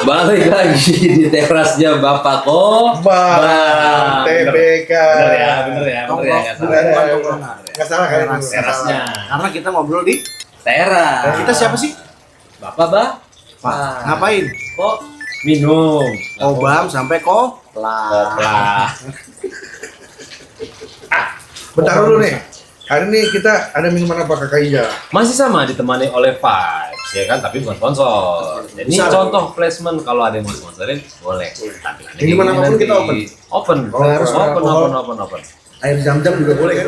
Balik lagi di terasnya Bapak Bang TBK. Bener ya. Nggak salah kan? Terasnya. Karena kita ngobrol di Teras. kita siapa sih? Bapak. Ngapain? Kok minum? Obam sampai kopla. Kopla. Bentar dulu nih. Hari ini kita ada minuman apa Kakak Ija? Masih sama ditemani oleh Vibes ya kan, tapi bukan sponsor. Jadi Bisa. contoh placement kalau ada yang mau sponsorin boleh. Tapi nanti Minuman apapun nanti kita open. Open. Oh, harus Open. Air jam-jam juga boleh kan?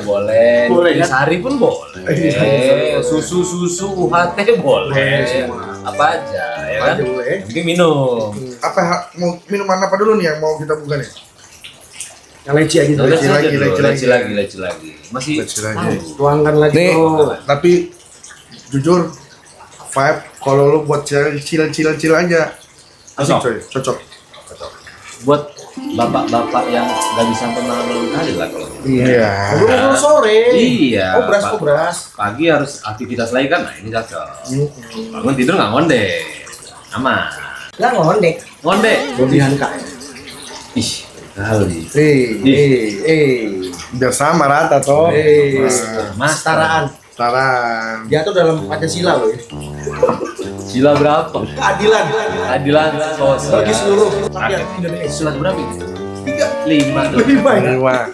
Boleh. Boleh, kan? Sari pun boleh. Susu UHT boleh. Apa aja ya kan? Apa aja boleh. Yang penting minum. Apa mau minuman apa dulu nih yang mau kita buka nih? Yang leci aja. Leci lagi. Masih Leci lagi. Tuangkan lagi. Nih, bro. tapi jujur vibe kalau lu buat chill aja. Asik Cocok. coy, cocok. buat bapak-bapak yang nggak bisa sampai malam kali lah kalau gitu. Iya. Ngobrol sore. Iya. Obras. Pagi harus aktivitas lagi kan, nah ini cocok. Bangun tidur nggak ngonde, aman. Nggak ngondek. Ngonde. Lebihan kak. Ih, kali. Biar sama rata toh. Mas, Kesetaraan. Taran. Jatuh dalam Pancasila loh ya. Sila berapa? Keadilan. Keadilan sosial. Bagi seluruh rakyat Indonesia. Sila berapa? 3. 5 tuh. Lebih banyak. Wah.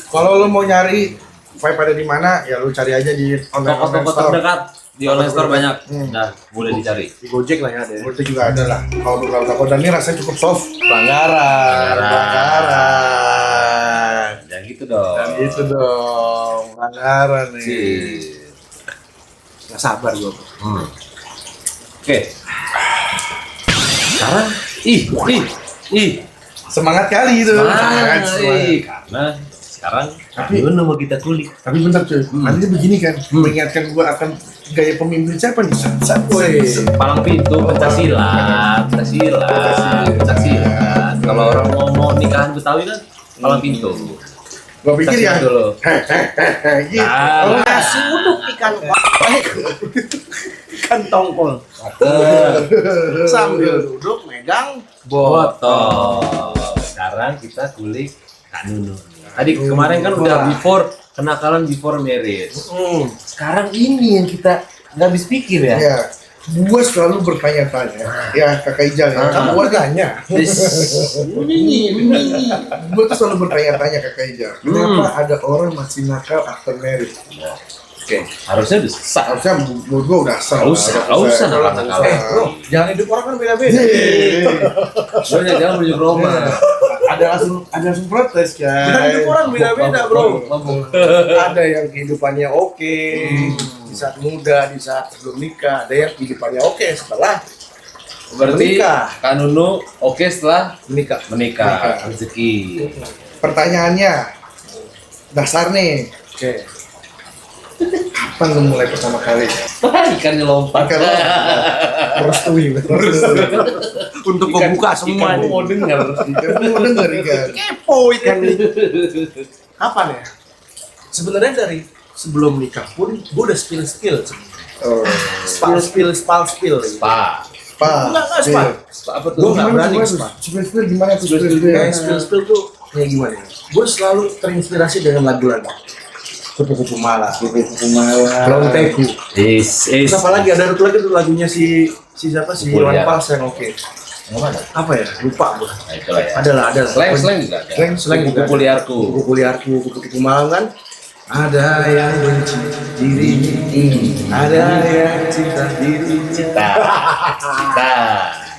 Kalau lu mau nyari vibe ada di mana, ya lu cari aja di online Toko-toko store. terdekat di online store banyak. Hmm. Nah, boleh dicari. Di Gojek lah ya ada. Itu juga ada lah. Kalau beberapa toko dan ini rasanya cukup soft. Pelanggaran. Jangan gitu dong. Dan itu dong, pelanggaran nih. Sih. Nggak sabar gua. Oke. Sekarang ih. Semangat kali itu. Semangat. Semangat. Karena sekarang Tapi- Yuno mau kita kulik. Tapi bentar cuy, nanti begini kan, mengingatkan gua akan gaya pemimpin siapa nih? Palang pintu Pancasila. Kalau orang mau nikahan Betawi kan palang pintu. Gua pikir ya. Pancasila dulu. Gitu. Nah. Nasi uduk ikan ikan tongkol sambil duduk megang Botol. Sekarang kita kulik Kak Nunu. Tadi kemarin kan udah kenakalan before marriage. Sekarang ini yang kita nggak habis pikir ya. Ya, gua selalu bertanya-tanya. Ya, Kakak Ijal ya. kamu bertanya Gua tuh selalu bertanya-tanya Kakak Ijal. Kenapa ada orang masih nakal after marriage? Oke, harusnya bisa. Harusnya menurut gua udah sah. Nggak usah nakal. bro jangan hidup orang kan beda-beda Soalnya jangan menuju Roma. Ada langsung protes jangan guys. hidup orang beda-beda bro Mabuk. ada yang kehidupannya oke di saat muda di saat sebelum nikah ada yang kehidupannya oke setelah Berarti Menikah. Kak Nunu oke setelah menikah menikah. Rezeki. Pertanyaannya dasar nih. oke Kapan lu mulai pertama kali? Ikannya lompat. Ikan merestui. untuk membuka semua Ikan nih. mau denger. Ikan mau denger ikan. kepo ikan nih kapan ya sebenarnya dari sebelum nikah pun gue udah spill Oh. spill Pak. Enggak, spa. Apa Gua tuh? nggak berani ke spa. Spill gimana tuh Kayak spill tuh kayak gimana ya? Gue selalu terinspirasi dengan lagu-lagu Kupu-kupu Malam, Long Teku. Is. Terus apa lagi? Ada satu lagi tuh lagunya si siapa sih? Kupu Iwan liar. Fals yang oke. Yang mana? Apa ya? Lupa gue. Nah, itulah ya. Ada lah. Slang juga ada. Slang juga Kupu ada. liarku. Kupu liarku, kupu-kupu malam kan. Ada yang benci dirinya, ada yang cinta dirinya.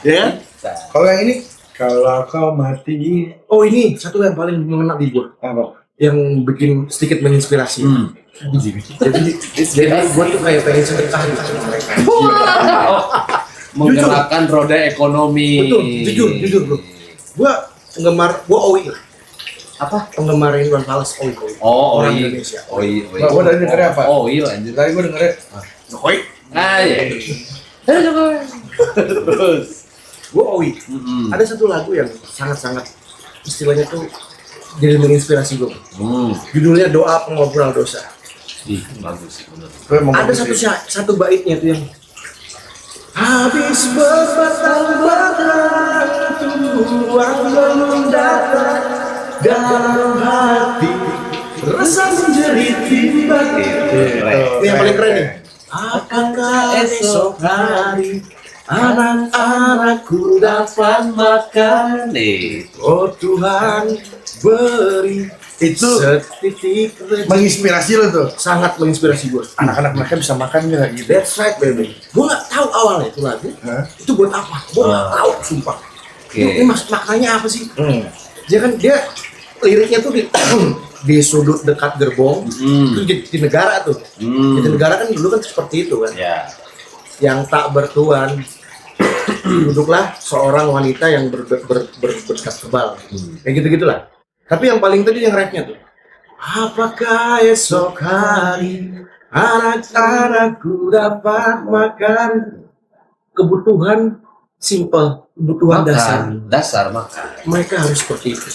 Ya kan? Kalau yang ini Kalau kau mati. Oh ini satu yang paling mengena di gue. apa? Yang bikin sedikit menginspirasi. Jadi gue tuh kayak pengen sedekah gitu sama mereka. Menggerakkan roda ekonomi. Betul, jujur bro. Gue OI lah. Apa? Penggemar Iwan Fals OI. Oh, Orang oi. Indonesia. Oi. Nah, gua dari dengernya apa? Oi anjir. Tadi gue dengernya OI. Ah, iya. Terus. Gue OI. Ada satu lagu yang sangat-sangat istilahnya tuh jadi menginspirasi gue. Judulnya Doa Pengobrol Dosa. Ih, bagus sih bener. gue mau Ada ngomong sih. satu baitnya tuh yang Habis berbatang-batang Tuhan belum datang dalam hati rasa menjerit timbang. Ini yang paling keren nih. Apakah esok hari anak-anakku dapat makan? Oh Tuhan beri itu setitik rezeki. Menginspirasi lo tuh. Sangat menginspirasi gue. Anak-anak mereka bisa makan nggak gitu? That's right baby. Gue nggak tahu awalnya itu lagu. Itu buat apa? Gue nggak tahu sumpah. Ini maknanya apa sih? Dia liriknya tuh di sudut dekat gerbong itu di negara tuh. Di negara kan dulu kan seperti itu kan. Yang tak bertuan duduklah seorang wanita yang berkas tebal. Kayak gitu-gitulah. Tapi yang paling tadi yang rapnya tuh. Apakah esok hari anak-anakku dapat makan? Kebutuhan simple, kebutuhan dasar makan. Mereka harus seperti itu.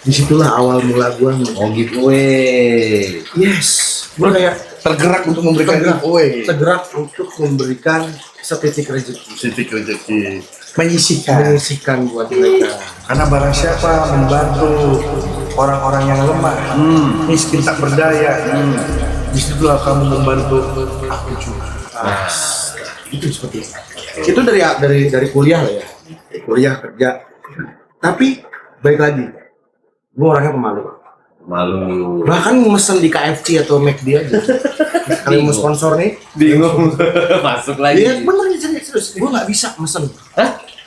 Disitulah awal mula gua. Oh giveaway. Yes, gua kayak Tergerak untuk memberikan giveaway. tergerak untuk memberikan setitik rezeki. Setitik rezeki. Menyisikan buat mereka. Karena barang siapa membantu orang-orang yang lemah, miskin tak berdaya, disitulah kamu membantu aku juga. Itu seperti itu. Itu dari kuliah lah ya. Kuliah kerja. Tapi baik lagi, gue orangnya pemalu. Malu. Bahkan mesen di KFC atau McD aja. Kalau mau sponsor nih, Bingung. Masuk lagi. iya bener nih serius. Gue nggak bisa mesen.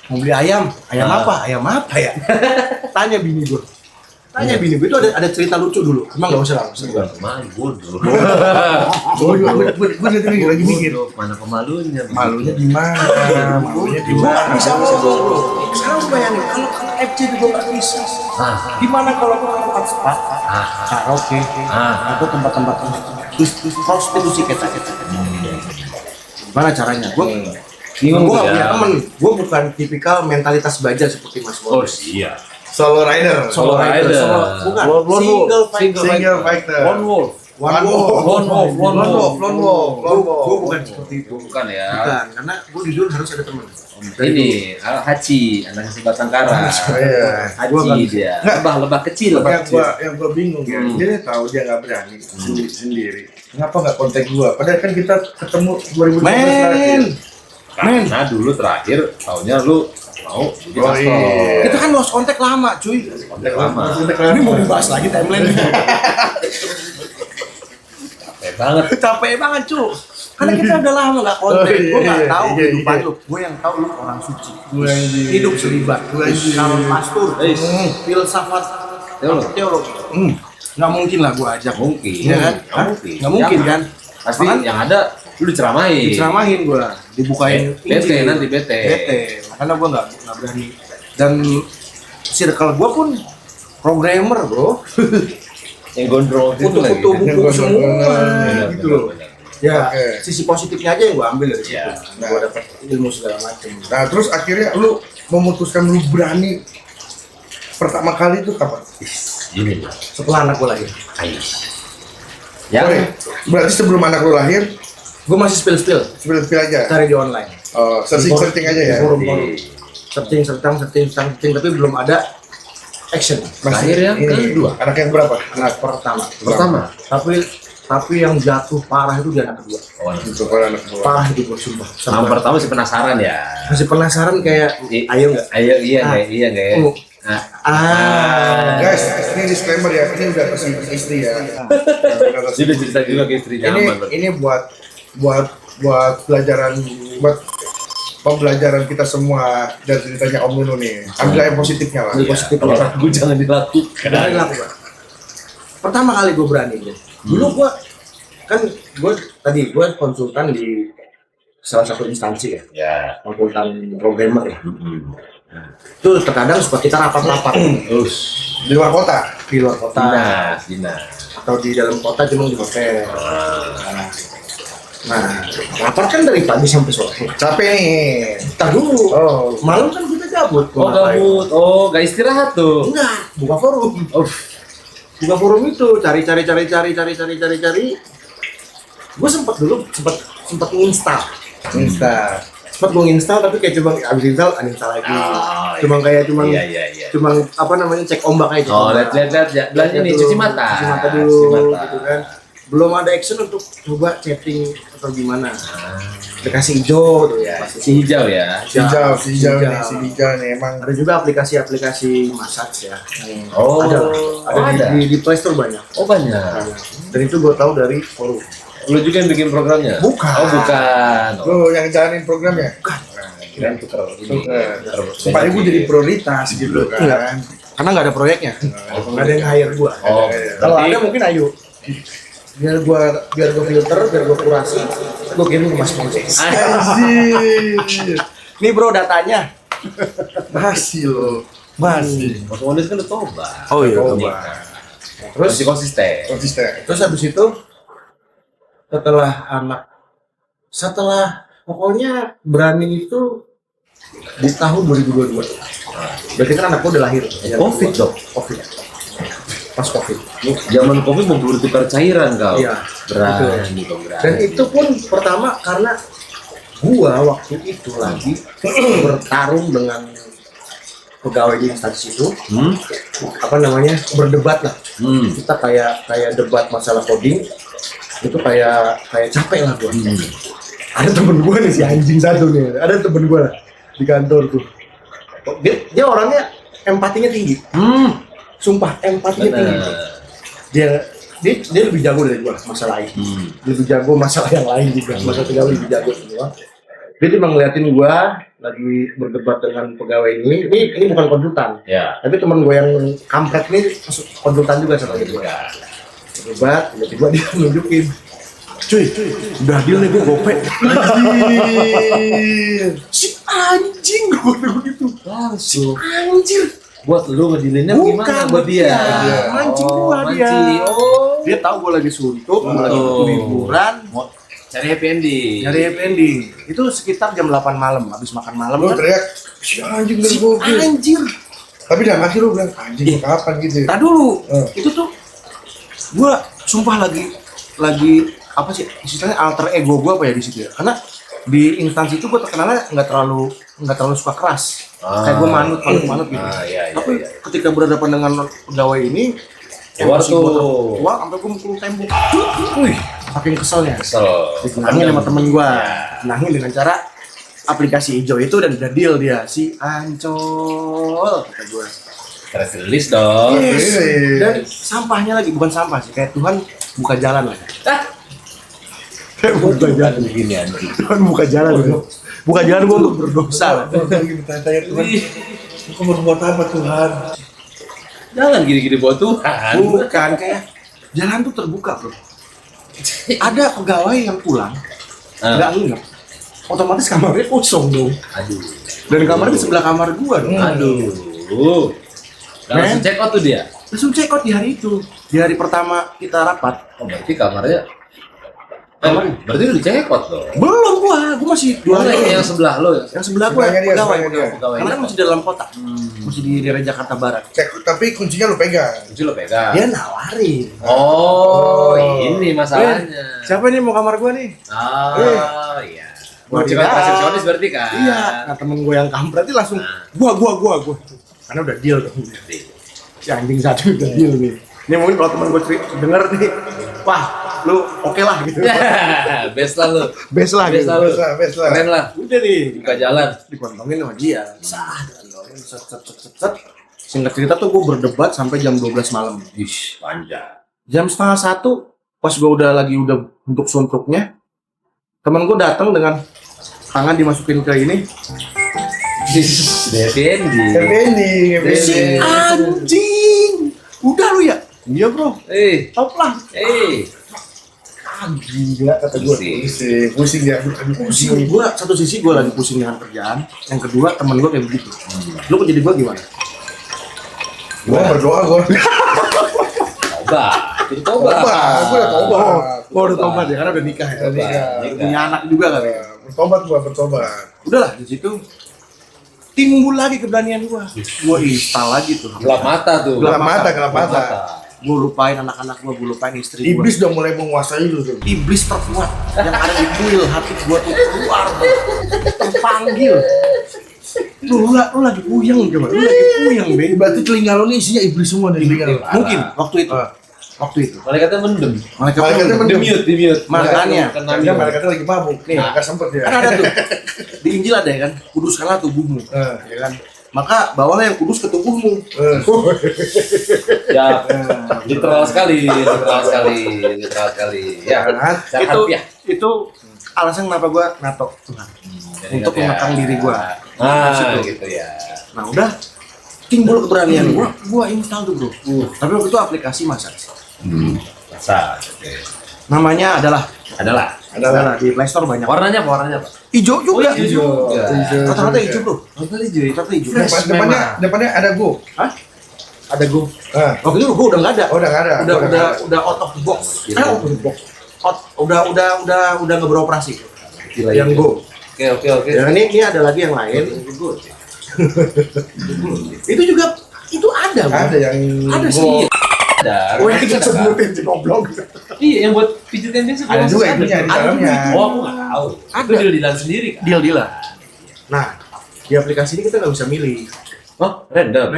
Mau beli ayam apa? Ayam apa ya? Tanya bini gue. Itu ada cerita lucu dulu. Emang nggak usah lah. Malu bodoh. Gue lagi mikir. Mana pemalunya? Malunya di mana? Malunya di mana? Bisa ngomong bro. Sekarang lu bayangin kalau FC itu gue nggak bisa. Gimana kalau gue tempat spa, karaoke, atau tempat-tempat prostitusi kita. Gimana caranya? Gue Bingung nggak ya. punya temen. Gue bukan tipikal mentalitas baja seperti Mas Oh Bono. iya. Solo rider. Solo rider. Bukan. Lone wolf. Single fighter. Lone wolf. Lone wolf. Gue bukan seperti itu. Bukan ya. Bukan, karena gue jujur harus ada teman. Ini Haji, anak si Batangkara. Iya. Haji dia. Lebah kecil. Yang gua bingung ya, dia tahu dia nggak berani sendiri. Kenapa nggak kontak gua? Padahal kan kita ketemu 2015 terakhir. Karena dulu terakhir tahunnya lu mau jadi Oh, pastor. iya. Kita kan lost kontak lama, cuy. Kontak lama. Ini mau dibahas lagi timeline. Capek banget. Capek banget, cuy. Karena kita udah lama nggak kontak. Oh, iya, Gue nggak tahu iya, kehidupan iya. lu. Gue yang tahu lu orang suci. Gua yang Hidup selibat. Calon pastor. Filsafat. Teologi. Nggak mungkin lah gue ajak. Mungkin. Iya kan? Nggak mungkin kan? Pasti Makanya yang ada lu diceramahin. diceramahin gue, dibukain Bete nanti bete. Karena gue nggak berani. Dan circle gue pun programmer bro. Yang gondrong itu lagi. Foto buku semua Benar, gitu loh. benar. Ya, Oke. sisi positifnya aja yang gue ambil dari situ. Ya. Gue dapet ilmu segala macam. Nah, terus akhirnya lu memutuskan lu berani pertama kali itu kapan? Ini lah. Setelah anak gue lahir, Ya. Berarti sebelum anak lu lahir, gue masih spill spill aja. cari di online. Searching aja ya. Di forum-forum. Searching, tapi belum ada action. Lahir yang kedua. Anak yang berapa? Anak pertama. Tapi yang jatuh parah itu di anak kedua. Oh, Itu kalau anak kedua. Parah itu gue sumpah. yang pertama sih penasaran ya. Masih penasaran kayak, ayo nggak? Ayo iya nggak ya. Guys, ini disclaimer ya, ini udah kasih istri ya. Dia udah cerita juga ke istrinya aman. Ini buat pelajaran, buat pembelajaran kita semua dan ceritanya Om Nunu nih. Ambil yang positifnya lah. Ambil positif. Kalau ragu jangan dilakukan. Dari lakukan. Pertama kali gue berani gue. Dulu gue konsultan di salah satu instansi ya. Ya. Konsultan programmer ya. Itu terkadang suka kita rapat-rapat Terus Di luar kota. di luar kota dinas. atau di dalam kota cuma di hotel. Nah, rapat kan dari pagi sampai sore. Capek nih. Ntar dulu. Oh, Malam kan kita gabut. Oh gabut. Oh gak istirahat tuh. Enggak, buka forum. Oh. Buka forum itu cari. Gue sempat nginstal. sempat gue install tapi kayak cuma abis install uninstall lagi. Cuma Iya. cuma apa namanya cek ombak aja. Oh, lihat ya. Belanja nih cuci mata. Cuci mata dulu gitu kan. Belum ada action untuk coba chatting atau gimana. Aplikasi hijau tuh ya. Si hijau ya. Si hijau nih emang. Ada juga aplikasi-aplikasi massage ya. Oh, Ada di Play Store banyak. Oh, banyak. Dan itu gue tahu dari forum. Lu juga yang bikin programnya? Bukan. Oh, bukan. Lu yang jalanin programnya? Kirain tuker ini. Supaya gue jadi prioritas gitu kan. Enggak. Karena nggak ada proyeknya. Nggak ada yang hire gue. Oh, Kalau berarti- ada mungkin ayo. Biar gue filter, biar gue kurasi, gue kirim ke Mas Monces. Anjir. Nih bro datanya. Masih lo. Masih. Mas Monis kan udah tobat. Oh iya. Coba. Terus Masih konsisten. Konsisten. Terus habis itu setelah pokoknya berani itu di tahun 2022. Berarti kan anak gue udah lahir. Covid dong. Covid. Pas Covid. Zaman Covid mau bertukar cairan kau. Iya. Berani kau berani. Dan itu pun pertama karena gua waktu itu lagi bertarung dengan pegawai di instansi itu, apa namanya, berdebat lah. Kita kayak debat masalah coding, itu kayak capek lah gua. Ada temen gua nih si anjing satu nih, ada temen gua di kantor tuh. Dia orangnya empatinya tinggi. Sumpah empatinya tinggi. Dia lebih jago dari gua masalah IT. Lebih jago masalah yang lain juga. Masalah pegawai lebih jago semua. Dia cuma ngeliatin gua lagi berdebat dengan pegawai ini. Ini bukan konsultan. Ya. Tapi teman gua yang kampret ini masuk konsultan juga sama gua. Berdebat, tiba-tiba dia nunjukin. Cuy, udah deal nih gua gope. Anjir. Si anjing gua begitu. Langsung. Anjir. Buat lu ngedilinnya gimana buat dia? Mancing gua dia. Mancing. Oh. Dia tahu gua lagi suntuk, gua lagi butuh hiburan. Mau cari happy ending. Nyari happy ending. Itu sekitar jam 8 malam, habis makan malam Lu kan. teriak, si anjing dari Si mobil. anjir. Tapi dah ngasih lu bilang, anjing lu kapan gitu ya? Tadi dulu. Eh. Itu tuh gua sumpah lagi apa sih istilahnya alter ego gua apa ya di situ ya. Karena di instansi itu gua terkenalnya nggak terlalu suka keras. Kayak gua manut gitu. Iya. Tapi ketika berhadapan dengan pegawai ini Keluar emosi gua tuh. keluar sampai gua mukul tembok. Wih, saking keselnya. Kesel. Disenangin sama temen gua. Senangin dengan cara aplikasi hijau itu dan udah deal dia si Ancol kata gua. Press release dong. Yes. Yes. Dan sampahnya lagi bukan sampah sih, kayak Tuhan buka jalan lah. Buka jalan begini anjing. Tuhan buka jalan gitu. Buka jalan gua untuk berdosa. Gua lagi bertanya-tanya Tuhan, aku berbuat apa Tuhan? Jangan gini-gini buat Tuhan. Bukan kayak jalan tuh terbuka bro. Ada pegawai yang pulang nggak nginep, otomatis kamarnya kosong dong. Aduh. Dan kamarnya di sebelah kamar gua dong. Aduh. Langsung check out tuh dia. Langsung check out di hari itu. Di hari pertama kita rapat. Oh, berarti kamarnya. Berarti udah check out dong. Belum gua masih dua hari. Yang sebelah lo ya. Yang sebelah gua Sebelahnya dia, pegawai. sebelahnya dia. Pegawai. Karena kan masih di dalam kota. Masih di daerah Jakarta Barat. Cek, tapi kuncinya lu pegang. Kunci lo pegang. Dia nawarin. Oh, ini masalahnya. Siapa nih mau kamar gua nih? Oh, iya. Gua Cuma tidak. resepsionis berarti kan? Iya. Nah temen gua yang kampret itu langsung gua. Karena udah deal dong. Si anjing satu udah deal nih. Ini mungkin kalau temen gua denger nih, wah lu oke lah gitu. Best lah lo. Best lah Best gitu. lah lo. Best lah. Keren lah. Udah nih. Buka jalan. Dikontongin sama dia. Dikontongin set. Singkat cerita tuh gue berdebat sampai jam 12 malam. Ih, panjang. Jam setengah 1 pas gue udah untuk suntuknya, temen gue datang dengan tangan dimasukin ke ini. Happy ending. Happy ending, happy Si ending. anjing, udah lu ya? Iya bro, top lah. Gila kata gue. Pusing dia. Pusing gue, satu sisi gue lagi pusing dengan kerjaan, yang kedua temen gue kayak begitu. Lu kok jadi gue gimana? Gua berdoa gua. Tobat. Jadi tobat. Gua udah tobat. Oh udah tobat ya, karena udah nikah ya. Udah nikah. Punya anak juga kali ya. Bertobat. Udahlah di situ timbul lagi keberanian gua install lagi tuh. Gelap mata tuh. Gelap mata. gue lupain anak-anak gue lupain istri gue. Iblis udah mulai menguasai lu tuh. Iblis terkuat yang ada di kuil hati gue tuh keluar, terpanggil. Lu lagi puyeng coba, lu lagi puyeng, Be. Berarti telinga lu nih isinya iblis semua nih telinga lu. Mungkin waktu itu. Malaikatnya mendem. Malaikatnya mendem. Di mute. Makanya. Karena malaikatnya lagi mabuk. Nih, agak sempet ya. Kan ada tuh di Injil ada ya kan, kuduskanlah tubuhmu, ya kan. Maka bawalah yang kudus ke tubuhmu. Ya, literal sekali. Ya, Itu alasan kenapa gue nato Tuhan untuk mengekang diri gue. Gitu ya. Nah udah timbul keberanian gue install tuh bro. Tapi waktu itu aplikasi masak. Masa, oke. Namanya adalah di Play Store banyak. Warnanya apa? Hijau juga. Hijau. Rata-rata hijau bro. Rata-rata hijau. Depannya ada Go. Hah? Ada Go. Waktu itu Go udah nggak ada. Oh, udah nggak ada. Udah out of the box. Out of the box. Udah nggak beroperasi. Yang Go. Oke. Ya, ini ada lagi yang lain. Itu juga itu ada. Ada yang Ada Go. sih. Ada. Oh, yang kita sebutin si goblok. Iya, yang buat pijitin biasa. Ada juga itunya di dalamnya. Oh, aku nggak tahu. Itu deal-dealan sendiri kan? Deal-dealan. Nah, di aplikasi ini kita nggak bisa milih. Oh, random.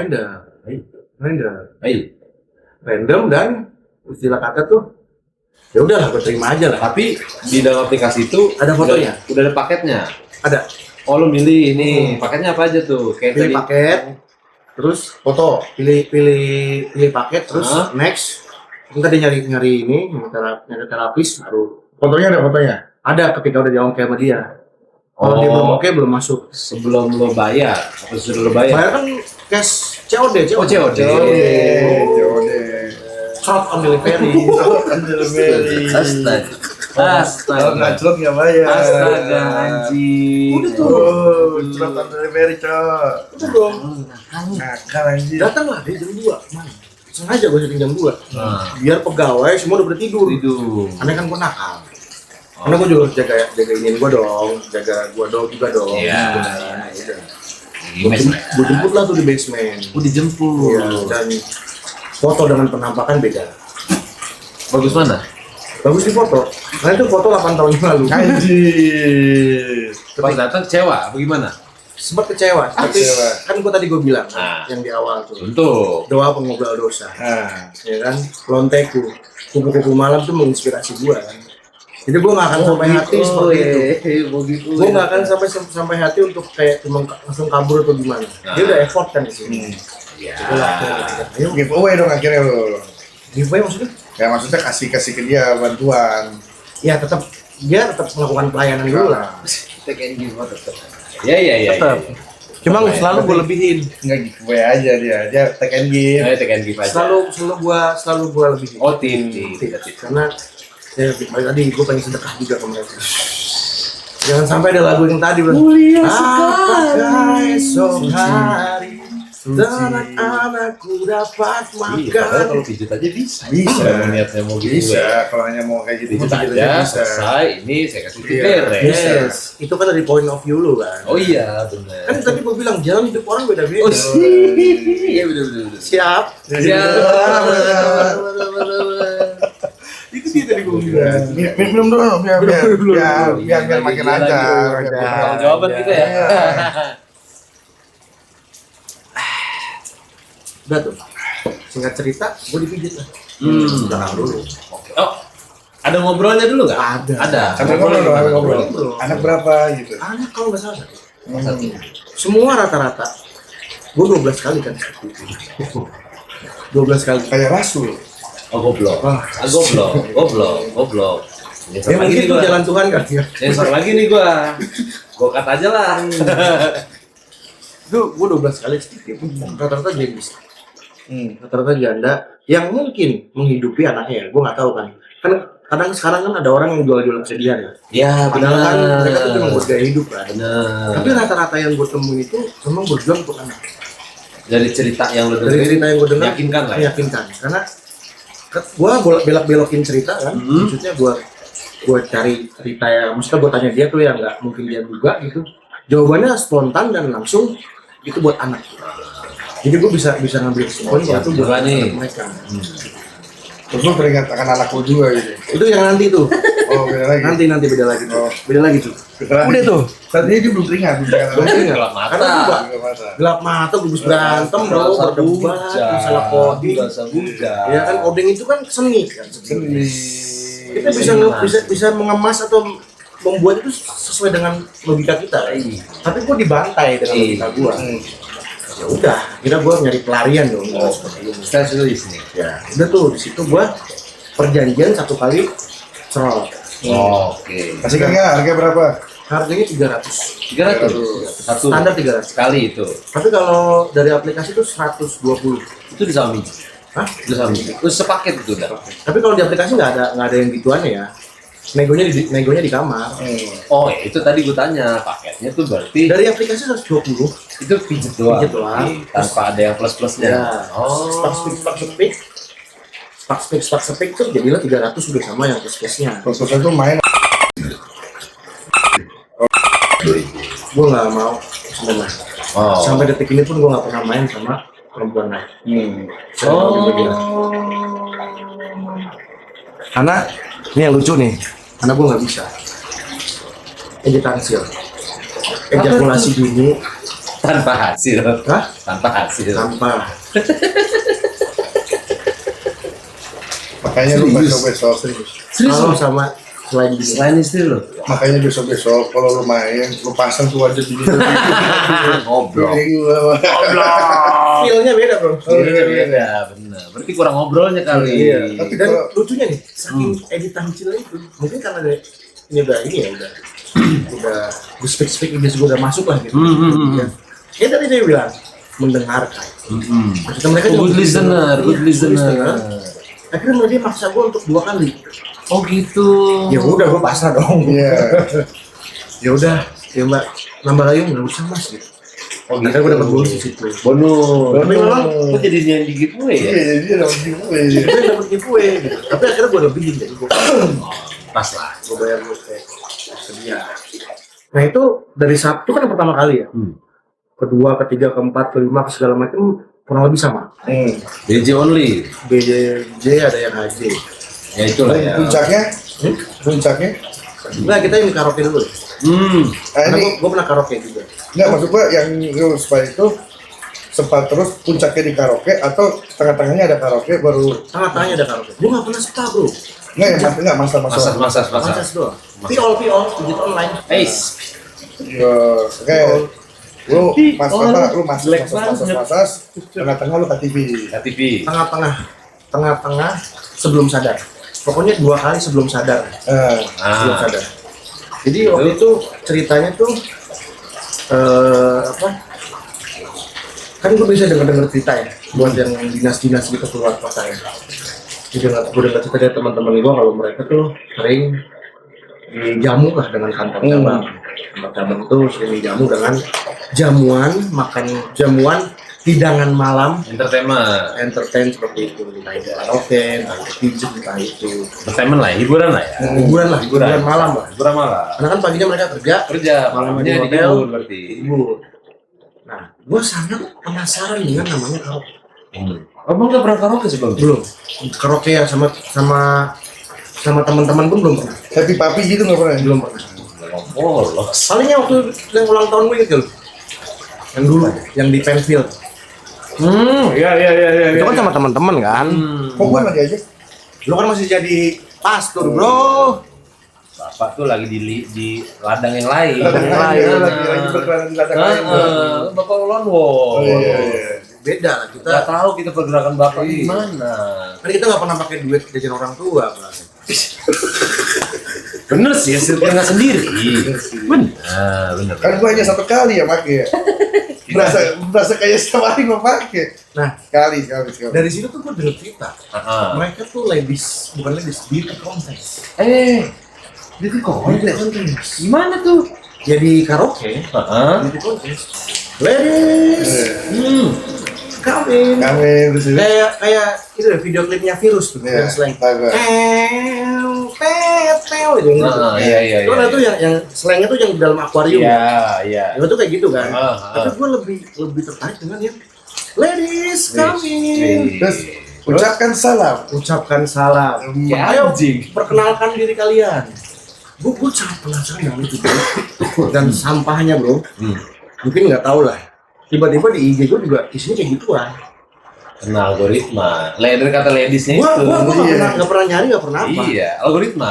Random dan istilah kata tuh ya udahlah gue terima aja lah. Tapi di dalam aplikasi itu Ada fotonya? Udah ada paketnya. Ada Oh, lu milih ini. Paketnya apa aja tuh? Kayak pilih tadi. paket, terus Foto. pilih paket, terus Hah? next. Entar dia nyari ini, nyari terapis baru Fotonya ada fotonya. ada ketika udah jawab sama dia. Kalau dia belum oke belum masuk. Sebelum lo bayar, atau sudah lo bayar? Bayar kan cash COD. Oh, COD. Short on delivery. Kalau nggak cerot nggak bayar. Astaga, anjing. Udah tuh. Oh, cerot on delivery, Cok. Udah dong. Nakal anjir. Datang lah dia jam 2. Sengaja gue setting jam 2. Nah, Biar pegawai semua udah ber tidur. Karena kan gue nakal. Karena gue juga harus jaga ini gue dong, jaga gue dong juga dong. Iya. Gue jemput lah tuh di basement. dijemput. Iya. Dan foto dengan penampakan beda. Bagus mana? Bagus di foto. Karena itu foto 8 tahun yang lalu. Anjir. Pas datang kecewa, bagaimana? Sempat kecewa. Tapi kan gue bilang Nah. yang di awal tuh. Untuk. Doa pengobral dosa. Nah, Ya kan? Lonteku. Kupu-kupu malam tuh menginspirasi gue kan. Jadi gue gak akan sampai hati seperti itu. Gue gak akan sampai hati untuk kayak cuma langsung kabur atau gimana. Dia udah effort kan di sini. Ya. ayo giveaway dong akhirnya lo. Giveaway maksudnya? Ya maksudnya kasih ke dia bantuan. Ya dia tetap melakukan pelayanan dulu lah. Take and give tetap. Ya. Tetap. Cuma selalu gue lebihin. Nggak giveaway aja dia take and give. Ayo take and give aja. Selalu gue lebihin. Oh, tip. Karena ya tadi gue pengen sedekah juga ke mereka. Jangan sampai ada lagu yang tadi Mulia apakah sekali. esok hari anak-anakku dapat Iya, kalau makan. pijit aja bisa. Bisa. Kalau niatnya mau gitu Bisa ya. kalau hanya mau kayak gitu Pijit gitu aja, bisa. selesai. Ini saya kasih tip Iya. beres. Yes, itu kan dari point of view lu kan. Oh iya, benar. Kan tadi gue bilang jalan hidup orang beda-beda. Oh iya, benar. Siap. Siap. Itu dia tadi gue bilang. Minum dulu biar makin lancar. Tanggung jawaban kita ya. Udah tuh. Singkat cerita, gue dipijit lah. Belakang dulu. Oh, ada ngobrolnya dulu nggak? Ada. Sambil ngobrol. Anak berapa gitu. Anak kalau nggak salah. Semua rata-rata. Gue 12 kali kan. 12 kali. Kayak Rasul. Oh, goblok. Goblok. Ya mungkin itu jalan Tuhan kan ya. Sensor lagi nih gua. Gua cut aja lah. Gue 12 kali sedikit. Rata-rata jenis. Rata-rata janda yang mungkin menghidupi anaknya. Gue nggak tahu kan. Kan kadang sekarang kan ada orang yang jual-jual kesedihan ya. Ya, Padahal kan mereka tuh cuma buat gaya hidup kan. Bener. Tapi rata-rata yang gue temuin itu memang berjuang untuk anak. Dari cerita yang lu Dari cerita yang gue dengar, meyakinkan lah ya. meyakinkan. Karena gue belok-belokin cerita kan, maksudnya gue cari cerita yang, maksudnya gue tanya dia tuh yang nggak mungkin dia duga gitu. Jawabannya spontan dan langsung itu buat anak. Jadi gue bisa ngambil kesimpulan kalau itu buat Coba nih. anak mereka. Terus lu teringat akan anakku juga gitu. Itu yang nanti tuh. Oh, beda lagi. Nanti beda lagi tuh. Oh. Beda lagi tuh. Udah tuh. Saat ini dia belum teringat. Gelap mata. Karena gua Nggak masalah. gelap mata, gugus berantem, bro, berdebat, masalah coding. Ya kan coding itu kan seni kan. Seni. Kita bisa mengemas atau membuat itu sesuai dengan logika kita. Tapi gua dibantai dengan logika gua. Ya udah, kira gua nyari pelarian dong. Seperti ini. Stress release nih. Ya, udah tuh di situ gua perjanjian 1 kali serol. Oke. Kasih kan nggak? Harga berapa? Harganya 300. 300. Satu Standar 300. sekali itu. Tapi kalau dari aplikasi itu 120. Itu di Xiaomi. Hah? Itu Xiaomi. Itu sepaket itu udah. Tapi kalau di aplikasi nggak ada yang gituannya ya. Negonya di kamar. Oh, ya, itu tadi gue tanya paketnya tuh berarti Dari aplikasi 120. itu pijet doang. Pijet doang. Tanpa ada yang plus-plusnya. Ya. Oh. Spark speak tuh jadilah 300 udah sama yang plus-plusnya. Terus itu main. Gue nggak mau sebenarnya. Oh. Sampai detik ini pun gue nggak pernah main sama perempuan lain. Karena ini yang lucu nih, karena gue nggak bisa ejakulasi dini Tanpa hasil. Hah? Tanpa hasil. tanpa Makanya lu besok-besok serius. kalau sama selain dini. Selain istri lo. Makanya besok-besok kalau lu main, lu pasang tuh aja di Ngobrol. Feelnya beda bro. Iya, beda, benar. Berarti kurang ngobrolnya kali. Iya. Tapi Dan kalau- lucunya nih, saking editan kecil itu, mungkin karena ini udah gue speak Inggris gue udah masuk lah gitu. Ya. Ya tadi dia bilang mendengarkan. Maksudnya mereka Oh, good cuma listener, iya, good listener. Akhirnya dia maksa gue untuk 2 kali. Oh gitu. Ya udah gue pasrah dong. Iya. Ya udah, ya mbak nambah lagi nggak usah mas gitu. Oh Akhirnya gue dapat bonus di situ. Bonus. Tapi memang kok jadi yang di giveaway ya? Iya, jadi dia dapat giveaway. gue dapat giveaway gitu. Tapi akhirnya gue lebihin jadi gue Pas lah. bayar gue kayak sedia. Nah itu dari Sabtu kan yang pertama kali ya. Kedua, ketiga, keempat, kelima, ke segala macam kurang lebih sama. DJ only. BJJ ada yang HJ. Ya itulah ya. Puncaknya, Nah kita yang karaoke dulu. nah Karena ini gue pernah karaoke juga. nggak maksud gua yang lu setelah itu sempat terus puncaknya di karaoke atau tengah-tengahnya ada karaoke baru Tengah-tengahnya ada karaoke. Gue nggak pernah suka bro. nggak masa-masa. Masas doang. Piol, digit online. Ya, oke. Lu masas, tengah-tengah lu KTV. KTV. Tengah-tengah sebelum sadar. Pokoknya 2 kali sebelum sadar. Sebelum sadar. Jadi waktu itu ceritanya tuh kan gue bisa denger cerita ya buat yang dinas-dinas gitu keluar kota ya. Jadi gue dengar cerita dari teman-teman gue kalau mereka tuh sering dijamu lah dengan kantor cabang. Kantor cabang tuh sering dijamu dengan makan jamuan hidangan malam entertain seperti itu, entah itu karaoke, entah itu pijet, entah itu Entertainment lah, hiburan lah ya. hiburan malam lah. Hiburan malam. Karena kan paginya mereka kerja Malamnya di hotel, hotel berarti. libur. Nah, gue sangat penasaran dengan namanya karaoke. Abang nggak pernah karaoke sebelumnya? Belum. Karaoke ya sama teman-teman pun belum pernah. Happy Papi gitu nggak pernah? Belum pernah. Polos. Palingnya waktu yang ulang tahun gue gitu loh. Yang dulu, yang di Penfield. Iya. Itu kan sama teman-teman kan. Kok gua nggak diajak? Lu kan masih jadi pastor, bro. Bapak tuh lagi di ladang yang lain. Lagi berkelana di ladang lain. Bapak ulon wow. Iya. Beda lah kita. Nggak tahu kita pergerakan bapak gimana. Kan kita nggak pernah pakai duit jajan orang tua, Pak. Bener sih, hasilnya sendiri. Bener. Kan gua hanya 1 kali ya pakai. Berasa kayak setiap hari gua pakai. Nah, Sekali. dari situ tuh gue denger cerita. Mereka tuh bukan beauty contest. Jadi Contest. gimana tuh? Jadi karaoke, beauty contest. Ladies, kawin. Kami di sini. Kayak itu deh, video klipnya Virus tuh, Iya, yang slang. tahu. Itu Iya. Itu ada tuh yang slangnya tuh yang di dalam akuarium. Iya. Itu tuh kayak gitu kan. Ah. Tapi gue lebih tertarik dengan yang ladies coming. Terus Ucapkan salam. Ucapkan salam. Kayak Ayo anjing. perkenalkan diri kalian. Gue sangat penasaran dengan itu bro. Dan sampahnya bro, mungkin nggak tahu lah. Tiba-tiba di IG gue juga isinya kayak gituan. Kena algoritma. Dari kata ladiesnya Gua itu. nggak pernah nyari, nggak pernah apa. Iya, algoritma.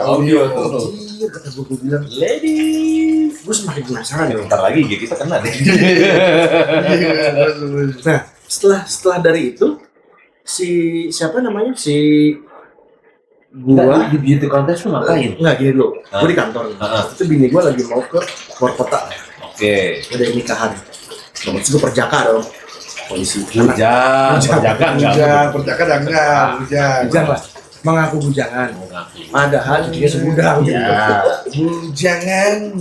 Audio. Anjir, kata gue bilang, Ladies. gue semakin penasaran ya. Bentar lagi kita kena deh. Nah, setelah dari itu siapa namanya gua Di beauty contest tuh ngapain? nggak gini loh, Hah? gue di kantor nih. Itu bini gue lagi mau ke luar kota, Oke. ada nikahan. Maksud gue perjaka dong, polisi. Bujang, perjaka enggak? Bujang lah, mengaku bujangan. Padahal dia segudang. Ya. Jangan.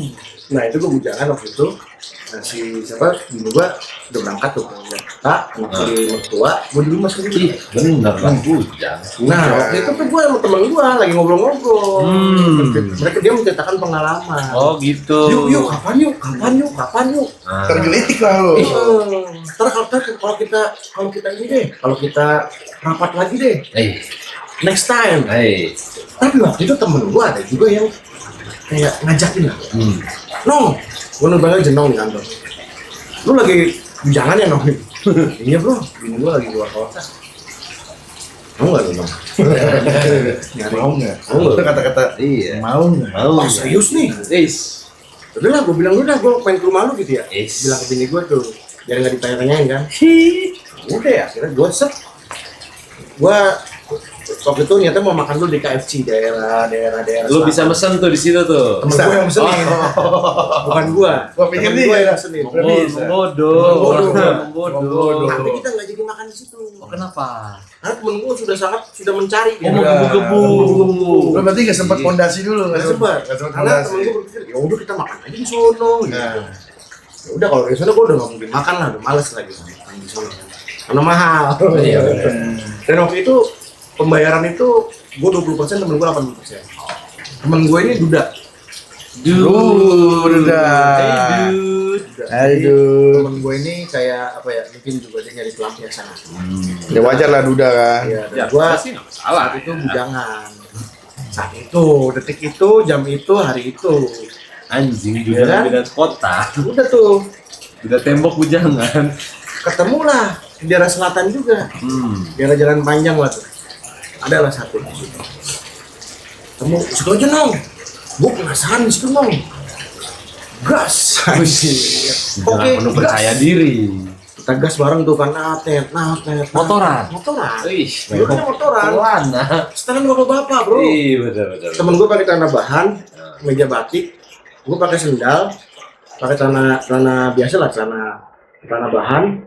Nah itu gue bujangan waktu itu. Nah siapa bini gue udah berangkat tuh. Pak, anak dari mertua, gue di rumah sendiri. Bener lah bujang. Nah, waktu itu tuh gue sama temen gue lagi ngobrol-ngobrol. Mereka dia menceritakan pengalaman. Oh gitu. Yuk, kapan yuk? Tergelitik lah lo. Ntar kalau kita ini deh, kalau kita rapat lagi deh, next time. Tapi waktu itu temen gue ada juga yang kayak ngajakin lah. Nong, gue nunggu jenong di kantor. Lu lagi jangan ya Nong? Iya bro, bini gue lagi keluar kota. Mau nggak lu Nong? Mau nggak? Mau nggak? Itu kata-kata. Iya. Mau nggak? Wah serius nih? Udah lah, gue bilang udah gue main ke rumah lu gitu ya. Bilang ke bini gue tuh, biar nggak ditanya-tanyain kan. Udah ya, akhirnya gue gue waktu itu niatnya mau makan dulu di KFC daerah. Lu bisa mesen tuh di situ tuh. temen gue yang mesenin, bukan gue. Gua pikir Temen dia gue yang yang mesenin. Mengbodoh. Tapi kita nggak jadi makan di situ. Kenapa? Karena temen gue sudah mencari. Oh, mau gebu-gebu. Lo berarti nggak sempat fondasi dulu, Nggak sempat. Nggak sempat Karena fondasi. temen gue berpikir, ya udah kita makan aja di sono. Gitu. Nah, Ya udah kalau di sana gue udah nggak mungkin makan lah, udah males lagi makan di sono. Karena mahal. Iya, Dan waktu itu pembayaran itu gue 20%, temen gue 80%. Temen gue ini duda. udah. Aduh. Temen gue ini kayak apa ya? Mungkin juga dia nyari pelampiasan. Ya wajar lah duda kan. Iya, dan Ya, gue sih nggak masalah. saat itu bujangan. Saat itu, detik itu, jam itu, hari itu. Anjing Iya kan? juga beda kota. Udah tuh, Beda tembok bujangan. ketemu lah di daerah selatan juga. Daerah jalan panjang lah tuh. Ada lah satu di situ. Ketemu, situ aja Nong. Gue penasaran di situ Nong. Gas. Jangan penuh percaya diri. Kita gas bareng tuh kan, natet. Motoran. Wih, Wih, dulu kan motoran. Celana. Setelan bapak-bapak bro. Iya betul. Temen gue pakai celana bahan, meja batik. Gue pakai sendal, pakai celana biasa lah, celana bahan,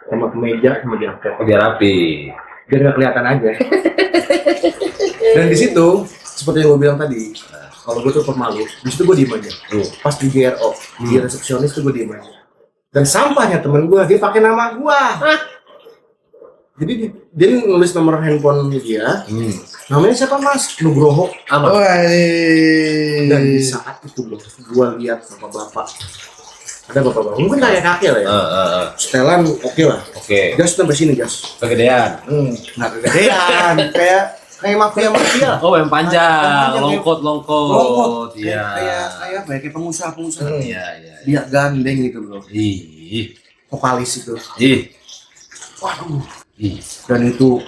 sama kemeja, sama jaket. Biar rapi. Biar nggak kelihatan aja. Dan di situ, seperti yang gue bilang tadi, kalau gue tuh pemalu, di situ gue diem aja. Pas di GRO, di resepsionis tuh gue diem aja. Dan sampahnya temen gue, dia pakai nama gue. Jadi dia nulis nomor handphone dia, namanya siapa Mas? Nugroho. Aman. Dan di saat itu bro, gue lihat bapak-bapak, ada bapak-bapak, mungkin kakek lah ya. Setelan oke lah. Oke. Gas sampai sini gas. Kegedean. Nggak kegedean, kayak mafia. Oh, yang panjang, Panjang, longkot. Iya. Kayak apa ya, kayak pengusaha. Iya. Dia gandeng gitu bro, Ih. vokalis itu. Waduh. Dan itu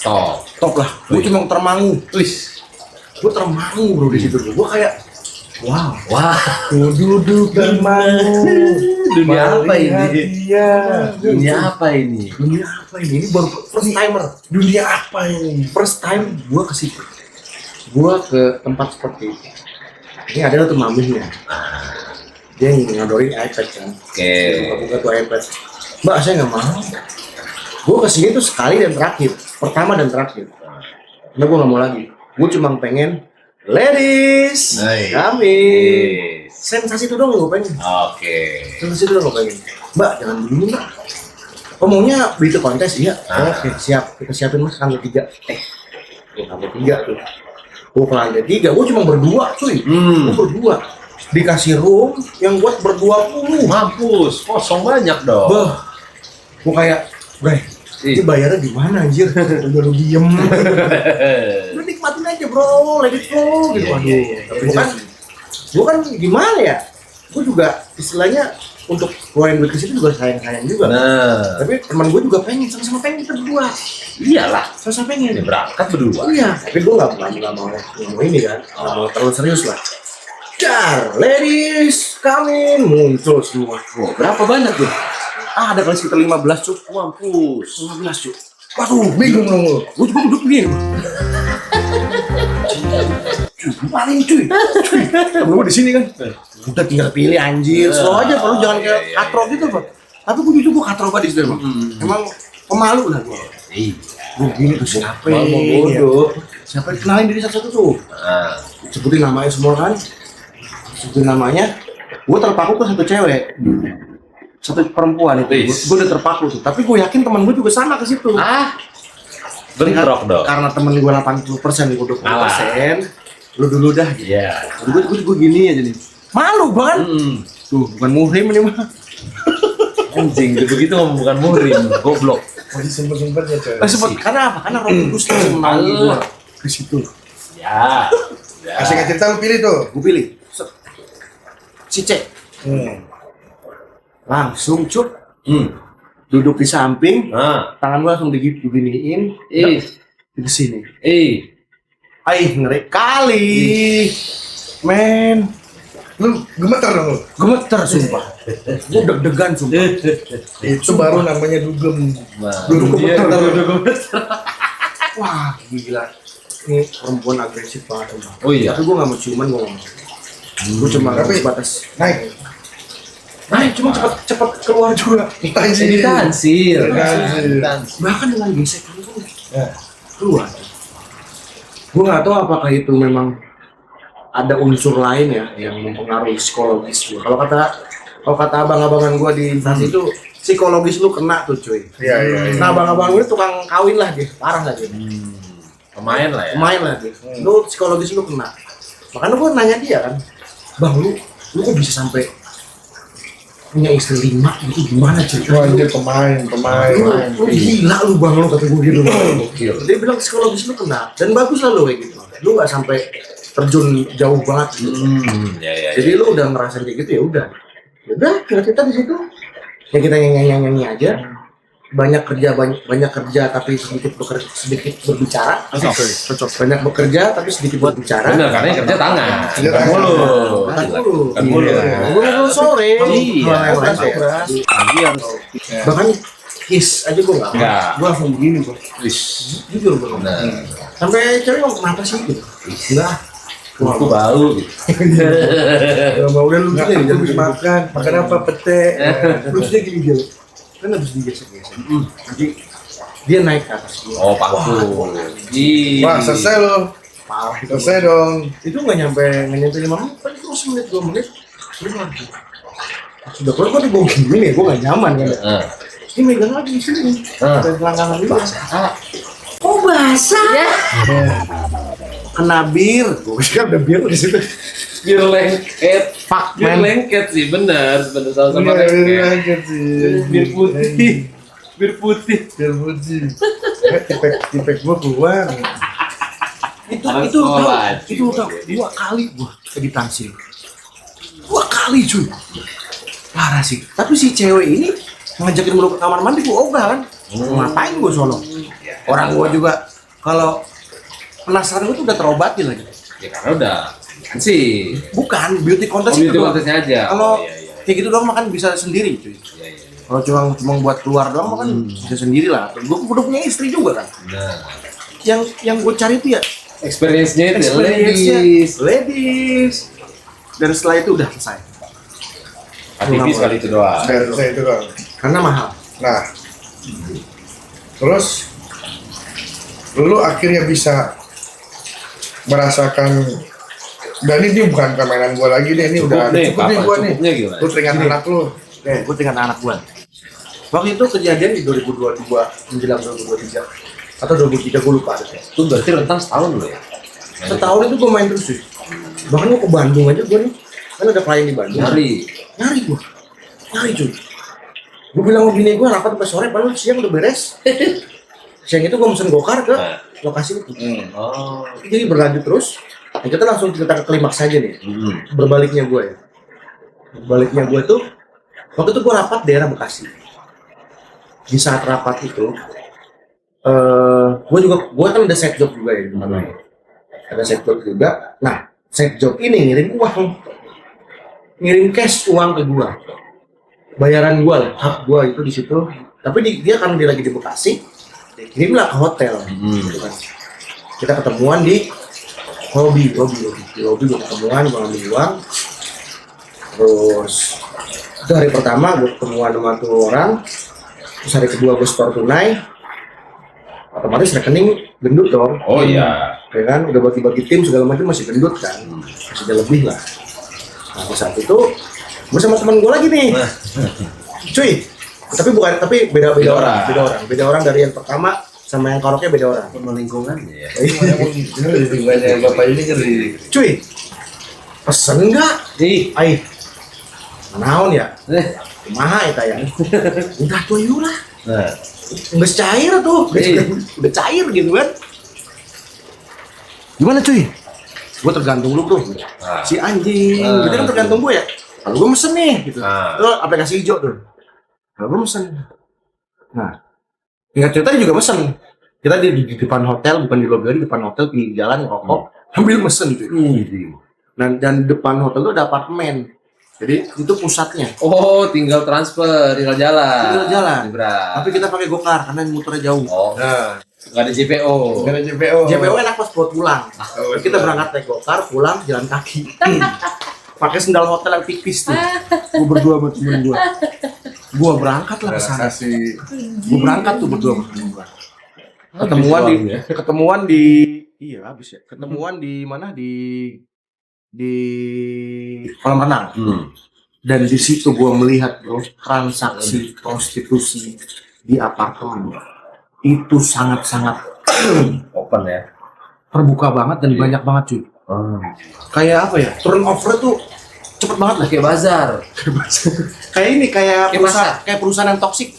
top lah. Gue cuma termangu. Gue termangu bro di situ. Gue kayak wow. Ku duduk termangu. Dunia apa ini? Iya. Dunia apa ini? Ini baru first timer. Dunia apa ini? First time gue ke situ. Gue ke tempat seperti itu. Ini ada tuh mamihnya. Dia yang ngadorin iPad kan. Oke. Buka tuh iPad. Mbak saya nggak mau. Gue kesini tuh sekali dan terakhir. Pertama dan terakhir. Karena gue nggak mau lagi. Gue cuma pengen ladies, kami. Sensasi itu dong gue pengen. Oke. Sensasi itu dong gue pengen. Mbak jangan begini mbak. Ngomongnya beauty kontes iya. Oke siap. Kita siapin mas lantai 3. Gue lantai 3 tuh. Gue ke lantai 3. Gue cuma berdua cuy. Gue berdua. Dikasih room yang buat berdua puluh. Mampus, kosong banyak dong. Gue kayak, Ini bayarnya gimana anjir? Udah lu diem. Lu nikmatin aja bro, let it flow gitu. Waduh. Gua kan gimana ya? Gua juga istilahnya untuk keluarin duit ke situ juga sayang-sayang juga. Nah, Tapi teman gua juga pengen, sama-sama pengen kita berdua. iyalah. Sama-sama pengen. Ini berangkat berdua. Iya, tapi gua nggak mau ini kan, nggak mau terlalu serius lah. Dar, ladies, kami muncul semua. Oh, berapa banyak tuh? Ada kali sekitar 15 cuk. Mampus. 15 cuk. Waduh, bingung dong lu. Gua juga duduk begini. Cuy, paling cuy. Temen gua di sini kan. Udah tinggal pilih anjir. Slow aja, kalau jangan kayak katro gitu, Pak. Tapi gua jujur gua katro banget di situ, Bang. Emang pemalu lah gua. Iya. Gua gini tuh siapa Mau ini? bodoh. Siapa kenalin diri satu-satu tuh. Nah, Sebutin namanya semua kan. Sebutin namanya. Gua terpaku ke satu cewek. Satu perempuan itu. Wis. Gua udah terpaku tuh. Tapi gua yakin teman gua juga sama ke situ. bentrok dong. Karena temen gue 80%, gue 20%, lu dulu dah. Iya. Gue gini aja nih. Malu banget. Tuh, bukan muhrim ini mah. Anjing, begitu ngomong bukan muhrim, goblok. Masih sempet-sempetnya coy. Sempet, karena apa? Karena Roh Kudus langsung memanggil gue ke situ. Ya. Ya. Kasih cerita lu pilih tuh. Gue pilih. Si C. Langsung cuk. Duduk di samping. Tangan gue langsung diginiin. Di sini. Ngeri kali. Men. Lu gemeter dong lu. Gemeter sumpah. Gue deg-degan sumpah. Itu baru namanya dugem. Duduk Iya, gemeter. Wah, gila. Ini perempuan agresif banget. Oh iya. Tapi gue gak mau ciuman, gue ngomong. Gue cuma Tapi- sebatas. Naik. Cuma cepet keluar juga. Ini tansir. Tansir. Bahkan dengan gesekan itu Ya. keluar. Gue gak tahu apakah itu memang ada unsur lain ya yang mempengaruhi psikologis gue. Kalau kata abang-abangan gue di instansi itu psikologis lu kena tuh cuy. Iya. Nah abang-abang gue tukang kawin lah dia, parah lah dia. Pemain lah ya. Main lah dia. Lu psikologis lu kena. Makanya gue nanya dia kan, bang lu kok bisa sampai punya istri 5 itu gimana cerita? Wah, anjir pemain. Lu gila lu bang, lu kata gue gitu. Gokil. Dia bilang psikologis lu kena dan bagus lah lu kayak gitu. Lu nggak sampai terjun jauh banget gitu. Ya. Jadi lu udah ngerasain kayak gitu ya udah. Kita di situ. Ya kita nyanyi aja. Banyak kerja tapi sedikit berbicara. Cocok. Banyak bekerja tapi sedikit berbicara. Bener, karena yang kerja tangan. Iya, Kan mulu. Kan mulu. Gue sore. Iya. Obras. Lagi harus. Bahkan kiss aja gue nggak. Nggak. Gue langsung begini gue. Wis. Jujur gue. Nah, Sampai cewek ngomong kenapa sih gitu. Enggak. aku bau gitu. Udah lu Nggak, gini, aku habis makan apa pete. lucunya gini dia. Kan habis digesek-gesek. Nanti dia naik ke atas gua. Oh, paku. Wah, selesai lo. Parah itu. Selesai dong. Itu nggak nyampe 5 menit, paling terus menit 2 menit. Terus lagi. Sudah keluar kok gue gini, gue nggak nyaman kan. Ini megang lagi di sini. Dan langgangan juga. Oh basah. Ya. Kena bir. Gue kan udah bir di situ. Bir lengket. Fuck Bir man. lengket sih, bener sama-sama Iya, lengket. lengket sih. Bir putih. Bir putih. Bir putih. Tipek gua keluar. Anak Itu sekolah, udah 2 kali gua editasi. 2 kali cuy. Parah sih. Tapi si cewek ini ngajakin gua ke kamar mandi gua ogah kan. Ngapain gua sono? Orang gua juga kalau penasaran gua tuh udah terobati lagi. Ya karena udah kan sih. Bukan beauty contest Beauty itu doang. contestnya aja. Kalau Oh, iya. kayak gitu doang makan bisa sendiri cuy. Iya. Kalau cuma buat keluar doang makan bisa sendiri lah. Gua udah punya istri juga kan. Nah, Yang gua cari itu ya experience-nya itu experience-nya ladies. ladies. Dan setelah itu udah selesai. Aktivis kali itu doang. Saya itu dong. Karena mahal. Nah, terus lu akhirnya bisa merasakan, dan ini bukan permainan gua lagi deh, ini udah nih, cukup nih kapan? gua nih. Cukupnya gimana? Lu teringat anak lu. Gue tinggal anak gue. Waktu itu kejadian di 2022 menjelang 2023 atau 2023 gue lupa. Itu berarti rentang setahun loh ya. Setahun itu gue main terus sih. Bahkan gue ke Bandung aja gue nih. Kan ada klien di Bandung. Nyari. Nyari gue. Nyari cuy. Gue bilang sama bini gue rapat sampai sore, padahal siang udah beres. Siang itu gue mesen gokar ke lokasi itu. Jadi berlanjut terus. Nah, kita langsung cerita ke klimaks aja nih. Berbaliknya gue ya. Berbaliknya gue tuh, waktu itu gue rapat daerah Bekasi. Di saat rapat itu, gue kan ada side job juga ya di tempat lain. Ada side job juga. Nah, side job ini ngirim uang, ngirim cash uang ke gue. Bayaran gue lah, hak gue itu di situ. Tapi dia kan dia lagi di Bekasi, dia kirimlah ke hotel. Gitu kan. Kita ketemuan di lobby gue ketemuan, gue ambil uang. Terus itu hari pertama gue ketemuan sama tuh orang. Terus hari kedua gue store tunai, otomatis rekening gendut dong. Oh iya. Ya kan, udah bagi-bagi tim segala macam masih gendut kan, masih ada lebih lah. Nah di saat itu gue sama teman gue lagi nih, cuy. Tapi beda orang dari yang pertama sama yang karaoke beda orang. Sama lingkungannya ya. Lingkungannya bapak ini ngeri. Cuy, pesen nggak? Aih, naon ya? Kumaha eta ya? Udah tuh yuk lah. Nggak cair tuh. Udah cair gitu kan. Gimana cuy? Gue tergantung lu tuh. Si anjing. Gitu kan tergantung gue ya. Kalau gue mesen nih gitu. Terus aplikasi hijau tuh. Kalau gue mesen. Nah, ingat cerita juga mesen. Kita di depan hotel, bukan di lobby, di depan hotel, di jalan rokok, ambil mesen gitu. Dan depan hotel tuh ada apartemen. Jadi itu pusatnya. Oh, tinggal transfer, tinggal jalan. Tapi kita pakai gokar karena muternya jauh. Nggak ada JPO. JPO enak pas buat pulang. Kita berangkat naik gokar, pulang jalan kaki. Pakai sendal hotel yang tipis tuh. Gue berdua sama temen gue. Gue berangkat lah ke sana. Gue berangkat tuh berdua sama temen gue. Ketemuan di iya habis ya. Ketemuan di mana di kolam renang. Dan di situ gue melihat bro transaksi prostitusi di apartemen itu sangat-sangat Open ya. terbuka banget dan banyak banget cuy. Kayak apa ya, turnover tuh cepet banget lah. Kayak bazar. Kayak ini kayak perusahaan yang toksik.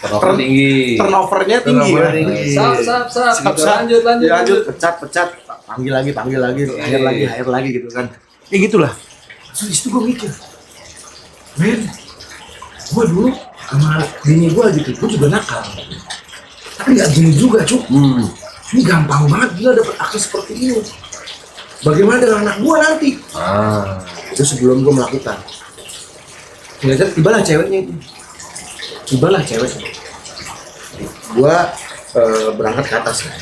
Turnover tinggi. Turnovernya tinggi ya. Sap. Lanjut. Pecat. Panggil lagi, hire lagi gitu kan. Ya gitulah. Terus di situ gue mikir, men, gue dulu sama bini gue gitu, gue juga nakal. Tapi nggak gini juga, cuk. Ini gampang banget gila dapet akses seperti ini. Bagaimana dengan anak gue nanti? Itu sebelum gue melakukan. Ternyata tibalah ceweknya itu. Gue berangkat ke atas kan.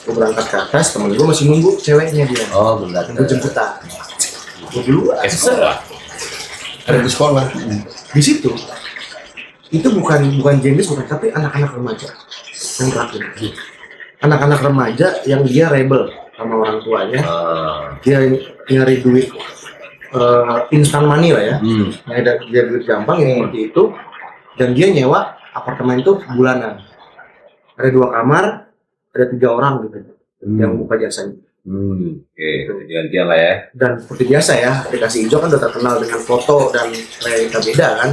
Temen gue masih nunggu ceweknya dia. Benar. Nunggu jemputan. Gue dulu Ada di sekolah. Di situ itu bukan jenis tapi anak-anak remaja yang terakhir. Anak-anak remaja yang dia rebel sama orang tuanya. Dia nyari duit instan money lah ya. Dia duit gampang yang seperti itu. Dan dia nyewa apartemen itu bulanan. Ada 2 kamar, ada 3 orang gitu yang buka jasanya. Gantian lah ya. Dan seperti biasa ya, aplikasi hijau kan udah terkenal dengan foto dan realita beda kan.